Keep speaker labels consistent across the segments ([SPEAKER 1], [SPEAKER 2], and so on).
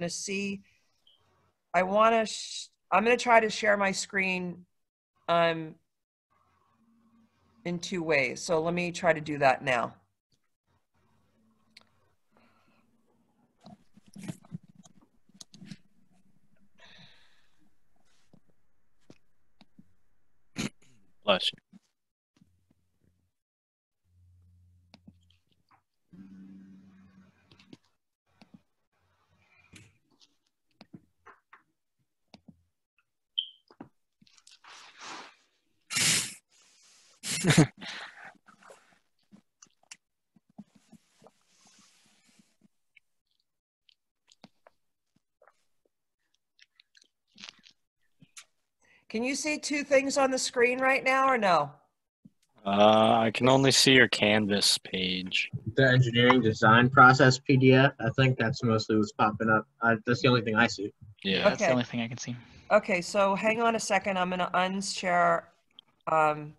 [SPEAKER 1] to see, I'm going to try to share my screen in 2 ways. So let me try to do that now.
[SPEAKER 2] Bless you.
[SPEAKER 1] Can you see 2 things on the screen right now or no?
[SPEAKER 2] I can only see your Canvas page.
[SPEAKER 3] The engineering design process PDF. I think that's mostly what's popping up. That's the only thing I see.
[SPEAKER 2] Yeah.
[SPEAKER 4] That's the
[SPEAKER 1] Okay.
[SPEAKER 4] only thing I can see.
[SPEAKER 1] Okay, so hang on a second. I'm going to unshare. I'm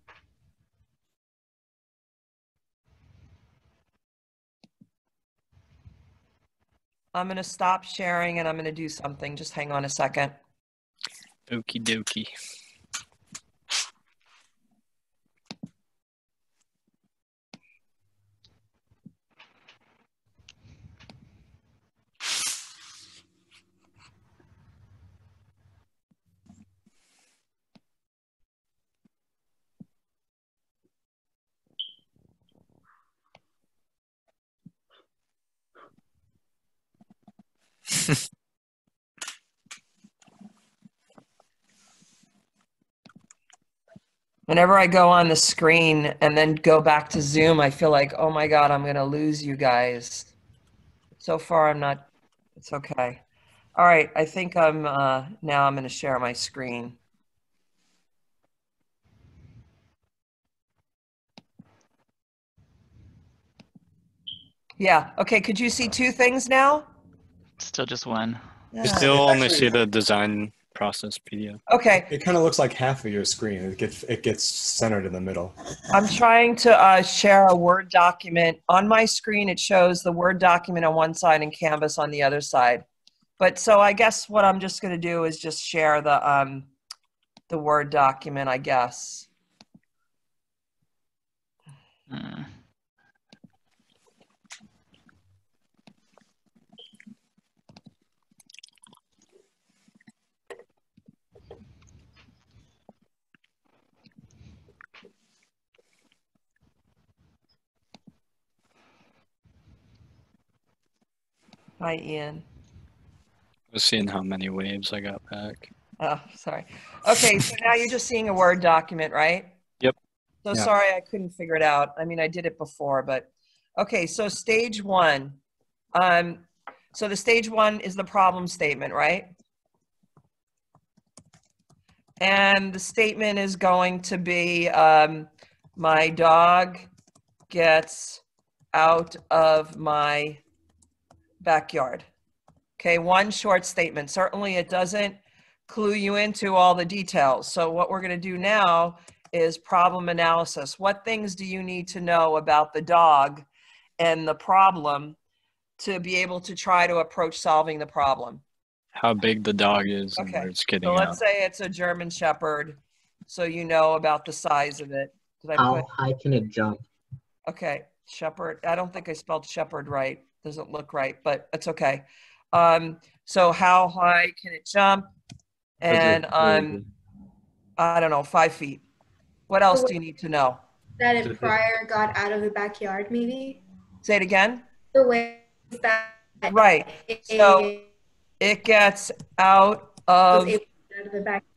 [SPEAKER 1] going to stop sharing and I'm going to do something. Just hang on a second.
[SPEAKER 2] Okie dokie.
[SPEAKER 1] Whenever I go on the screen and then go back to Zoom, I feel like, oh my God, I'm going to lose you guys. So far, I'm not, it's okay. All right, I think now I'm going to share my screen. Yeah, okay, could you see 2 things now?
[SPEAKER 4] Still just one.
[SPEAKER 2] You still only see the design process PDF.
[SPEAKER 1] Okay.
[SPEAKER 5] It kind of looks like half of your screen. It gets centered in the middle.
[SPEAKER 1] I'm trying to share a Word document. On my screen, it shows the Word document on one side and Canvas on the other side. But so I guess what I'm just going to do is just share the Word document, I guess. Hi, Ian.
[SPEAKER 2] I was seeing how many waves I got back.
[SPEAKER 1] Oh, sorry. Okay, so now you're just seeing a Word document, right?
[SPEAKER 2] Yep.
[SPEAKER 1] So
[SPEAKER 5] Yeah.
[SPEAKER 1] sorry, I couldn't figure it out. I mean, I did it before, but okay. So stage 1. So the stage 1 is the problem statement, right? And the statement is going to be, my dog gets out of my backyard. Okay, one short statement. Certainly it doesn't clue you into all the details. So what we're going to do now is problem analysis. What things do you need to know about the dog and the problem to be able to try to approach solving the problem?
[SPEAKER 2] How big the dog is and where
[SPEAKER 1] Okay,
[SPEAKER 2] it's getting
[SPEAKER 1] so
[SPEAKER 2] out.
[SPEAKER 1] let's say it's a German Shepherd, so you know about the size of it. Did I
[SPEAKER 3] How
[SPEAKER 1] put?
[SPEAKER 3] high can it jump?
[SPEAKER 1] Okay, Shepherd. I don't think I spelled Shepherd right. Doesn't look right, but it's okay. So how high can it jump? And I don't know, 5 feet. What else do you need to know?
[SPEAKER 6] That it prior got out of the backyard, maybe?
[SPEAKER 1] Say it again.
[SPEAKER 6] The way that
[SPEAKER 1] Right. So it gets out
[SPEAKER 6] was
[SPEAKER 1] of
[SPEAKER 6] able to get out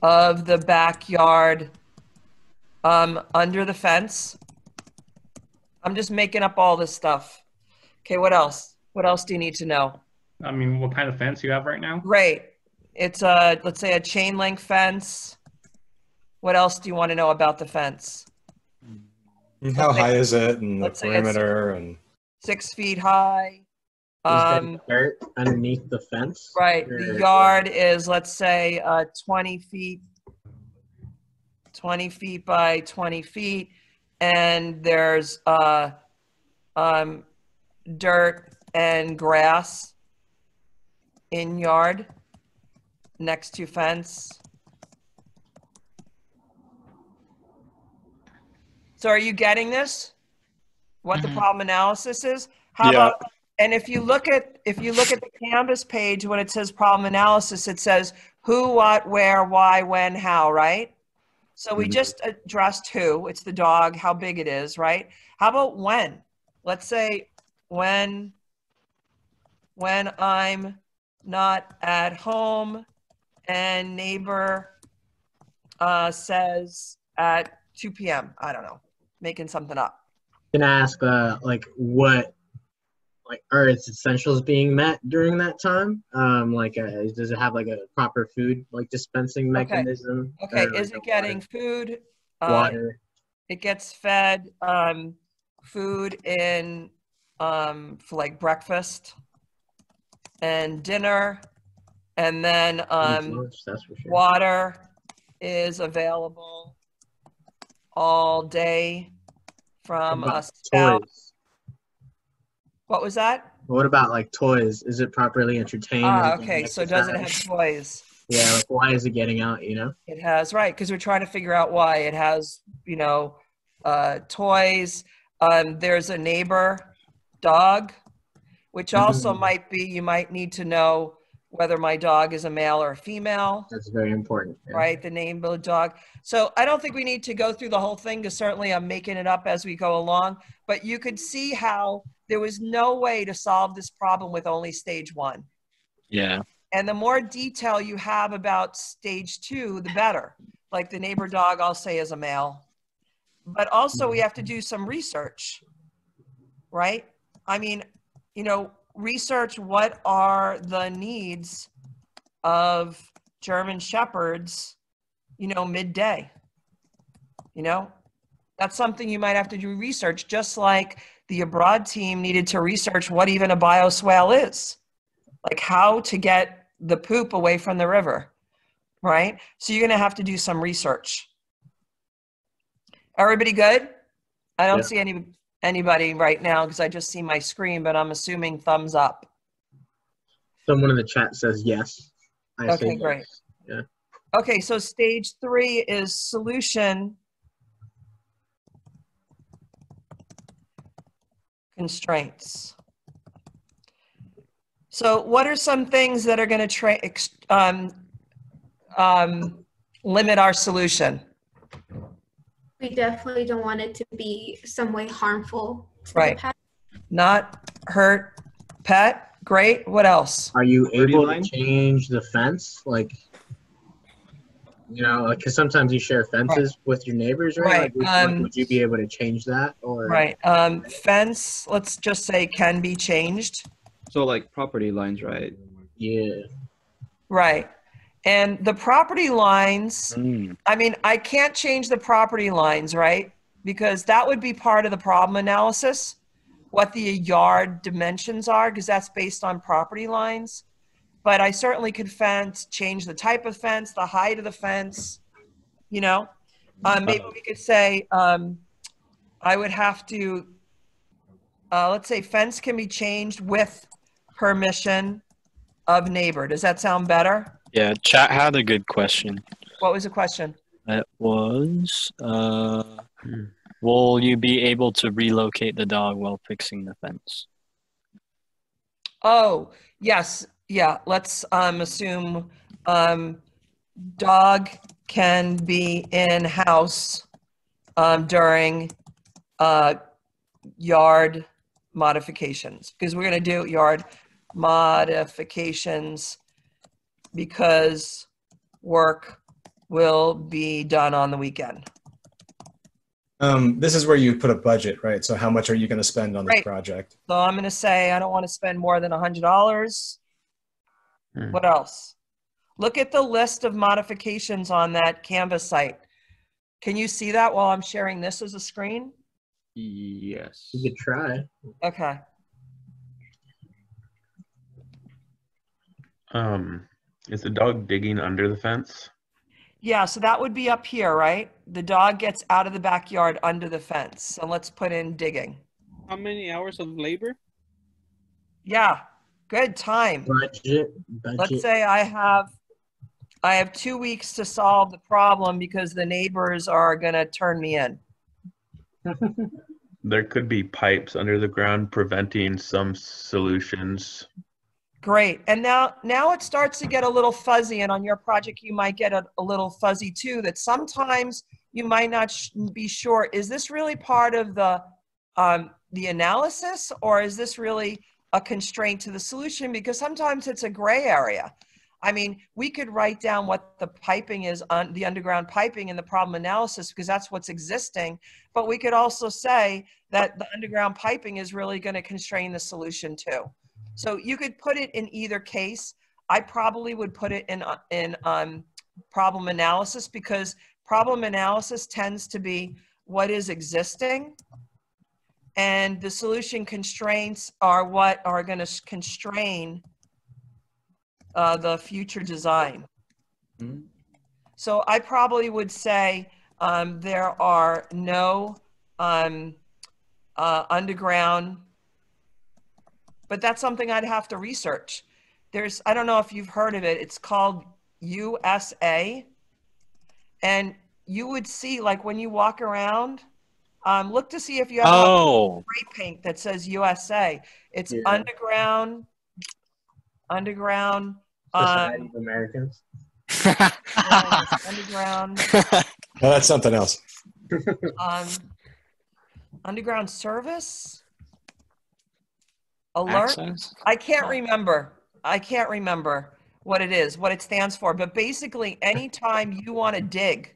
[SPEAKER 6] of the backyard.
[SPEAKER 1] Under the fence. I'm just making up all this stuff. Okay, what else? What else do you need to know?
[SPEAKER 7] I mean, what kind of fence you have right now?
[SPEAKER 1] Great. It's a, let's say, a chain link fence. What else do you want to know about the fence?
[SPEAKER 5] And how high is it, and the
[SPEAKER 1] let's say it's
[SPEAKER 5] perimeter, and
[SPEAKER 1] 6 feet high.
[SPEAKER 3] Is there dirt underneath the fence?
[SPEAKER 1] Right. The yard is, let's say, 20 feet by 20 feet. And there's dirt and grass in yard next to fence. So are you getting this? What the
[SPEAKER 4] Mhm.
[SPEAKER 1] problem analysis is? How
[SPEAKER 2] Yeah.
[SPEAKER 1] about, and if you look at the Canvas page, when it says problem analysis, it says who, what, where, why, when, how, right? So we just addressed who, it's the dog, how big it is, right? How about when? Let's say when I'm not at home and neighbor says at 2 p.m. I don't know, making something up.
[SPEAKER 3] Can I ask, like, what, like, are its essentials being met during that time? Does it have like a proper food like dispensing mechanism?
[SPEAKER 1] Okay,
[SPEAKER 3] or,
[SPEAKER 1] is
[SPEAKER 3] like,
[SPEAKER 1] it getting food?
[SPEAKER 3] water?
[SPEAKER 1] It gets fed food in for like breakfast and dinner, and then
[SPEAKER 3] Lunch, that's for sure.
[SPEAKER 1] water is available all day from
[SPEAKER 3] What
[SPEAKER 1] a
[SPEAKER 3] about
[SPEAKER 1] spout.
[SPEAKER 3] toys?
[SPEAKER 1] What was that?
[SPEAKER 3] What about like toys? Is it properly entertained? Is it getting
[SPEAKER 1] Okay, so does it have
[SPEAKER 3] exercise?
[SPEAKER 1] toys?
[SPEAKER 3] Yeah, like why is it getting out, you know?
[SPEAKER 1] It has, right, because we're trying to figure out why. It has, toys. There's a neighbor dog, which also might be, you might need to know whether my dog is a male or a female,
[SPEAKER 3] That's very important. Yeah.
[SPEAKER 1] right? The name of the dog. So I don't think we need to go through the whole thing, because certainly I'm making it up as we go along. But you could see how there was no way to solve this problem with only stage 1.
[SPEAKER 2] Yeah.
[SPEAKER 1] And the more detail you have about stage 2, the better. Like the neighbor dog, I'll say is a male. But also we have to do some research, right? I mean, research what are the needs of German Shepherds, midday. That's something you might have to do research, just like the abroad team needed to research what even a bioswale is, like how to get the poop away from the river, right? So you're going to have to do some research. Everybody good? I don't see anybody right now because I just see my screen, but I'm assuming thumbs up.
[SPEAKER 3] Someone in the chat says yes. I say
[SPEAKER 1] Okay, great.
[SPEAKER 3] yes. Yeah.
[SPEAKER 1] Okay, so stage 3 is solution constraints. So what are some things that are going to limit our solution?
[SPEAKER 6] We definitely don't want it to be some way harmful to
[SPEAKER 1] Right.
[SPEAKER 6] the pet.
[SPEAKER 1] Not hurt pet. Great. What else?
[SPEAKER 3] Are you able to
[SPEAKER 8] line?
[SPEAKER 3] change the fence? Like, because sometimes you share fences with your neighbors, right?
[SPEAKER 1] Right.
[SPEAKER 3] Would you be able to change that? Or
[SPEAKER 1] Right. Fence, let's just say, can be changed.
[SPEAKER 8] So like property lines, right?
[SPEAKER 3] Yeah.
[SPEAKER 1] Right. And the property lines,
[SPEAKER 2] Mm.
[SPEAKER 1] I mean, I can't change the property lines, right? Because that would be part of the problem analysis, what the yard dimensions are, because that's based on property lines. But I certainly could change the type of fence, the height of the fence, Maybe we could say, I would have to, let's say fence can be changed with permission of neighbor. Does that sound better?
[SPEAKER 2] Yeah, chat had a good question.
[SPEAKER 1] What was the question?
[SPEAKER 2] It was, will you be able to relocate the dog while fixing the fence?
[SPEAKER 1] Oh, yes. Yeah. Let's assume dog can be in house during yard modifications, because we're going to do yard modifications because work will be done on the weekend.
[SPEAKER 5] This is where you put a budget, right? So how much are you going to spend on this
[SPEAKER 1] Right.
[SPEAKER 5] project?
[SPEAKER 1] So I'm going to say I don't want to spend more than $100.
[SPEAKER 8] Hmm.
[SPEAKER 1] What else? Look at the list of modifications on that Canvas site. Can you see that while I'm sharing this as a screen?
[SPEAKER 8] Yes.
[SPEAKER 3] You could try.
[SPEAKER 1] Okay.
[SPEAKER 9] Is the dog digging under the fence?
[SPEAKER 1] Yeah, so that would be up here, right? The dog gets out of the backyard under the fence. So let's put in digging.
[SPEAKER 10] How many hours of labor?
[SPEAKER 1] Yeah, good time.
[SPEAKER 3] Budget.
[SPEAKER 1] Let's say I have 2 weeks to solve the problem because the neighbors are gonna turn me in.
[SPEAKER 9] There could be pipes under the ground preventing some solutions.
[SPEAKER 1] Great. And now it starts to get a little fuzzy, and on your project, you might get a little fuzzy too, that sometimes you might not be sure, is this really part of the analysis, or is this really a constraint to the solution? Because sometimes it's a gray area. I mean, we could write down what the piping is on the underground piping in the problem analysis because that's what's existing. But we could also say that the underground piping is really going to constrain the solution too. So you could put it in either case. I probably would put it in problem analysis because problem analysis tends to be what is existing, and the solution constraints are what are going to constrain the future design.
[SPEAKER 5] Mhm.
[SPEAKER 1] So I probably would say there are no underground, but that's something I'd have to research. I don't know if you've heard of it. It's called USA. And you would see, like when you walk around, look to see if you have a spray paint that says USA. It's underground.
[SPEAKER 3] Society of Americans.
[SPEAKER 1] Underground.
[SPEAKER 5] No, that's something else.
[SPEAKER 1] Underground service. Alert.
[SPEAKER 2] Access?
[SPEAKER 1] I can't remember what it is, what it stands for. But basically, anytime you want to dig,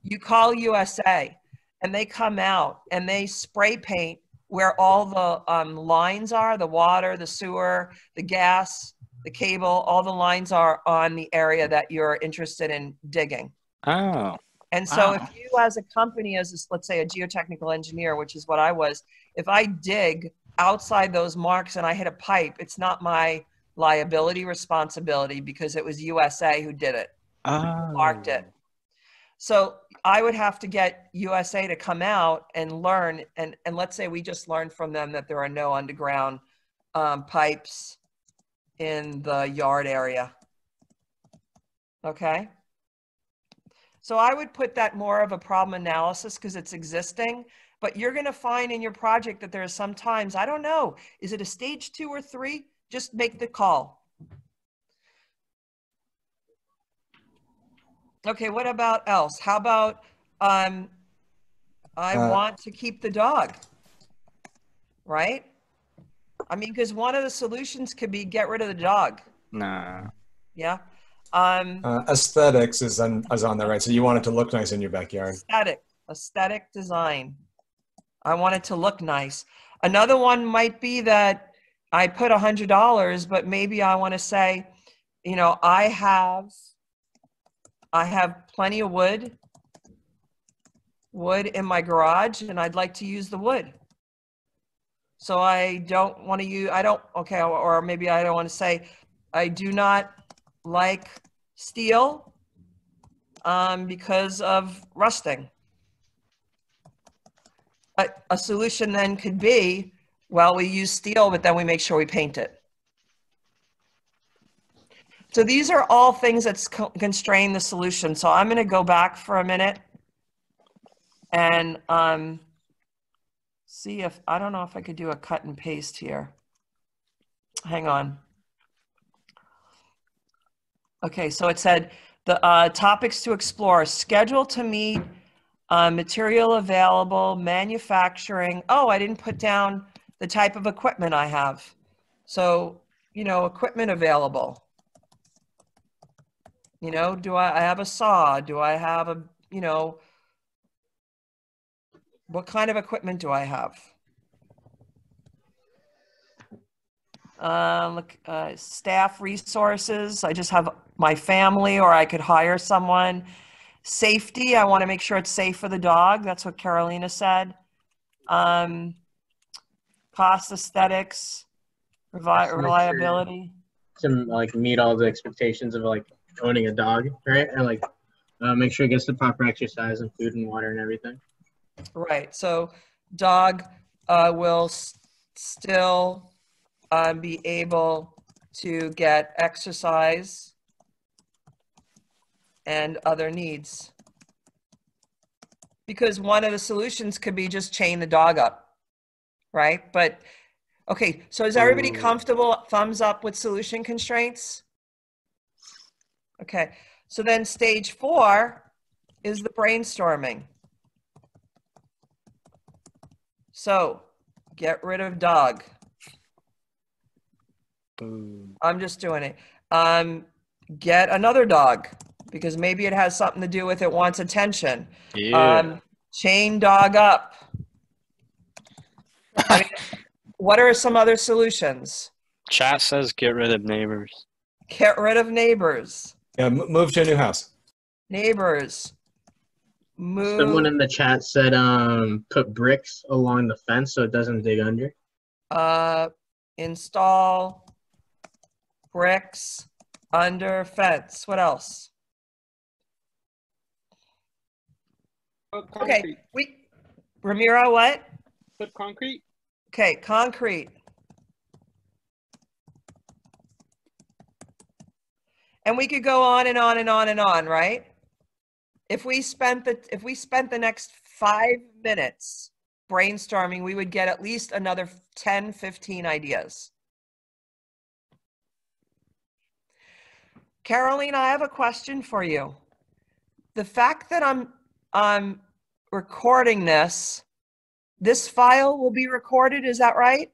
[SPEAKER 1] you call USA, and they come out and they spray paint where all the lines are, the water, the sewer, the gas, the cable, all the lines are on the area that you're interested in digging.
[SPEAKER 2] Oh.
[SPEAKER 1] And so
[SPEAKER 2] Wow.
[SPEAKER 1] if you as a company, let's say a geotechnical engineer, which is what I was, if I dig outside those marks and I hit a pipe, it's not my liability responsibility because it was USA who did it, marked it. So I would have to get USA to come out and learn, and let's say we just learned from them that there are no underground pipes in the yard area. Okay? So I would put that more of a problem analysis because it's existing, but you're going to find in your project that there are some times, I don't know, is it a stage 2 or 3? Just make the call. Okay, what about else? How about I want to keep the dog, right? I mean, because one of the solutions could be get rid of the dog.
[SPEAKER 2] Nah.
[SPEAKER 1] Yeah.
[SPEAKER 5] Aesthetics is on there, right? So you want it to look nice in your backyard.
[SPEAKER 1] Aesthetic design. I want it to look nice. Another one might be that I put $100, but maybe I want to say, you know, I have plenty of wood in my garage, and I'd like to use the wood. So I don't want to use, or maybe I don't want to say, I do not like steel because of rusting. A solution then could be, well, we use steel, but then we make sure we paint it. So these are all things that constrain the solution. So I'm going to go back for a minute and see if, I don't know if I could do a cut and paste here. Hang on. Okay, so it said the topics to explore: schedule to meet, material available, manufacturing. Oh, I didn't put down the type of equipment I have. So, you know, equipment available. You know, do I have a saw? Do I have a, you know, what kind of equipment do I have? Staff resources. I just have my family, or I could hire someone. Safety. I want to make sure it's safe for the dog. That's what Carolina said. Cost, aesthetics, reliability.
[SPEAKER 3] To like meet all the expectations of like owning a dog, right? And like make sure it gets the proper exercise and food and water and everything.
[SPEAKER 1] Right. So dog will still be able to get exercise and other needs. Because one of the solutions could be just chain the dog up, right? But, okay, so is everybody comfortable, thumbs up with solution constraints? Okay, so then stage 4 is the brainstorming. So, get rid of dog.
[SPEAKER 2] Boom.
[SPEAKER 1] I'm just doing it. Get another dog, because maybe it has something to do with it wants attention.
[SPEAKER 2] Yeah.
[SPEAKER 1] Chain dog up. I mean, what are some other solutions?
[SPEAKER 2] Chat says get rid of neighbors.
[SPEAKER 1] Get rid of neighbors.
[SPEAKER 5] Yeah, move to a new house.
[SPEAKER 1] Neighbors. Move.
[SPEAKER 3] Someone in the chat said put bricks along the fence so it doesn't dig under.
[SPEAKER 1] Install bricks under fence. What else? Okay, Ramiro, what?
[SPEAKER 10] Put concrete.
[SPEAKER 1] Okay, concrete. And we could go on and on and on and on, right? If we spent the next 5 minutes brainstorming, we would get at least another 10, 15 ideas. Caroline, I have a question for you. The fact that I'm recording this file will be recorded, is that right?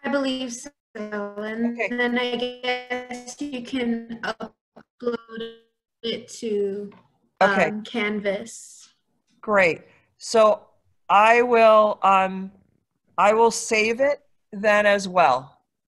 [SPEAKER 6] I believe so. And
[SPEAKER 1] Okay.
[SPEAKER 6] then I guess you can upload it to
[SPEAKER 1] Okay.
[SPEAKER 6] Canvas.
[SPEAKER 1] Great. So I will save it then as well.